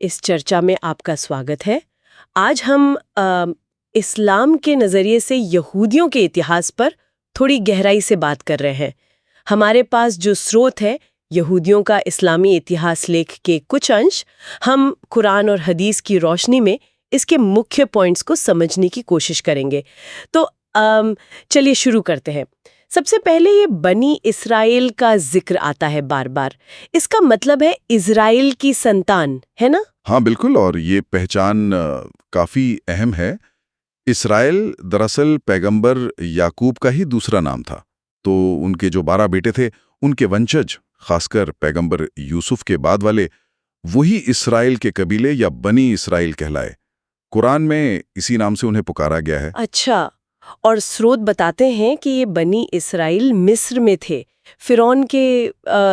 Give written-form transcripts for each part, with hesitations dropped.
इस चर्चा में आपका स्वागत है। आज हम इस्लाम के नज़रिए से यहूदियों के इतिहास पर थोड़ी गहराई से बात कर रहे हैं। हमारे पास जो स्रोत है यहूदियों का इस्लामी इतिहास लेख के कुछ अंश, हम कुरान और हदीस की रोशनी में इसके मुख्य पॉइंट्स को समझने की कोशिश करेंगे। तो चलिए शुरू करते हैं। सबसे पहले ये बनी इस्राएल का जिक्र आता है बार बार। इसका मतलब है इज़राइल की संतान, है ना? हाँ बिल्कुल, और ये पहचान काफी अहम है। इस्राएल दरअसल पैगंबर याकूब का ही दूसरा नाम था। तो उनके जो 12 बेटे थे, उनके वंशज, खासकर पैगंबर यूसुफ के बाद वाले, वही इस्राएल के कबीले या बनी इस्राएल कहलाए। कुरान में इसी नाम से उन्हें पुकारा गया है। अच्छा, और स्रोत बताते हैं कि ये बनी इस्राएल मिस्र में थे, फिरौन के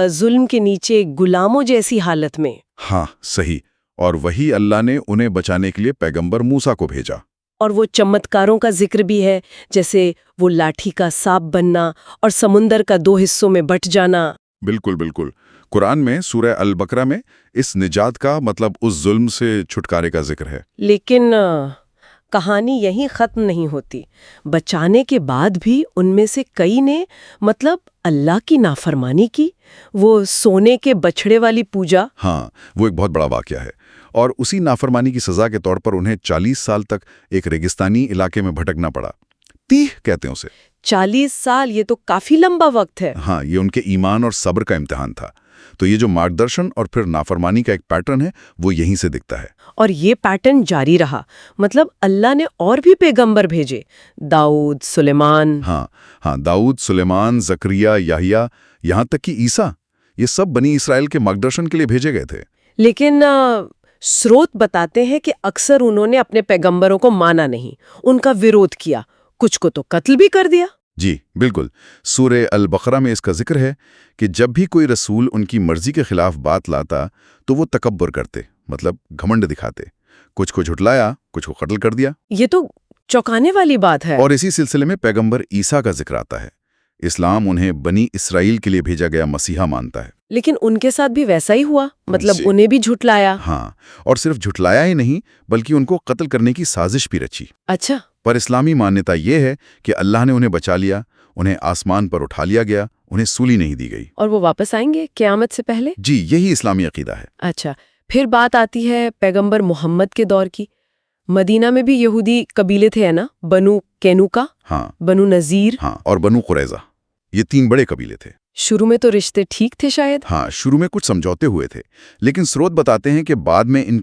जुल्म के नीचे गुलामों जैसी हालत में। हाँ सही, और वही अल्लाह ने उन्हें बचाने के लिए पैगंबर मूसा को भेजा। और वो चमत्कारों का जिक्र भी है, जैसे वो लाठी का सांप बनना और समुंदर का 2 हिस्सों में बट जाना। बिल्कुल बिल्कुल। कुरान में सूरह अल बकरा में इस निजात का मतलब उस जुल्म से छुटकारे का जिक्र है। लेकिन कहानी यहीं खत्म नहीं होती। बचाने के बाद भी उनमें से कई ने मतलब अल्लाह की नाफरमानी की। वो सोने के बछड़े वाली पूजा। हाँ, वो एक बहुत बड़ा वाकया है। और उसी नाफरमानी की सजा के तौर पर उन्हें 40 साल तक एक रेगिस्तानी इलाके में भटकना पड़ा। 30 कहते हैं उसे। 40 साल, ये तो काफी लंबा वक्त है। हाँ, ये उनके ईमान और सब्र का इम्तिहान था। तो ये जो मार्गदर्शन और फिर नाफरमानी का एक पैटर्न है, वो यहीं से दिखता है। और ये पैटर्न जारी रहा। मतलब अल्लाह ने और भी पैगंबर भेजे, दाऊद, सुलेमान। हाँ, दाऊद, सुलेमान, जकरिया, याहिया, यहाँ तक कि ईसा, ये सब बनी इस्राएल के मार्गदर्शन के लिए भेजे गए थे। लेकिन स्रोत बताते हैं कि अक्सर उन्होंने अपने पैगंबरों को माना नहीं, उनका विरोध किया, कुछ को तो कत्ल भी कर दिया। जी बिल्कुल। सूरह अल बकरा में इसका जिक्र है कि जब भी कोई रसूल उनकी मर्जी के खिलाफ बात लाता तो वो तकब्बुर करते, मतलब घमंड दिखाते। कुछ को झुटलाया, कुछ को कत्ल कर दिया। ये तो चौंकाने वाली बात है। और इसी सिलसिले में पैगंबर ईसा का जिक्र आता है। इस्लाम उन्हें बनी इस्राएल के लिए भेजा गया मसीहा मानता है। लेकिन उनके साथ भी वैसा ही हुआ, मतलब उन्हें भी झुटलाया। हाँ, और सिर्फ झुटलाया ही नहीं, बल्कि उनको कत्ल करने की साजिश भी रची। अच्छा। पर इस्लामी मान्यता ये है कि अल्लाह ने उन्हें बचा लिया, उन्हें आसमान पर उठा लिया गया, उन्हें सूली नहीं दी गई। और वो वापस आएंगे क़यामत से पहले? जी, यही इस्लामी अकीदा है। अच्छा, फिर बात आती है पैगंबर मोहम्मद के दौर की। मदीना में भी यहूदी कबीले थे, है ना? बनु कैनुका, हाँ, बनु नजीर, हाँ, और बनु कुरैजा, ये 3 बड़े कबीले थे। शुरू में तो रिश्ते ठीक थे शायद। हाँ, शुरू में कुछ समझौते हुए थे, लेकिन स्रोत बताते हैं कि बाद में इन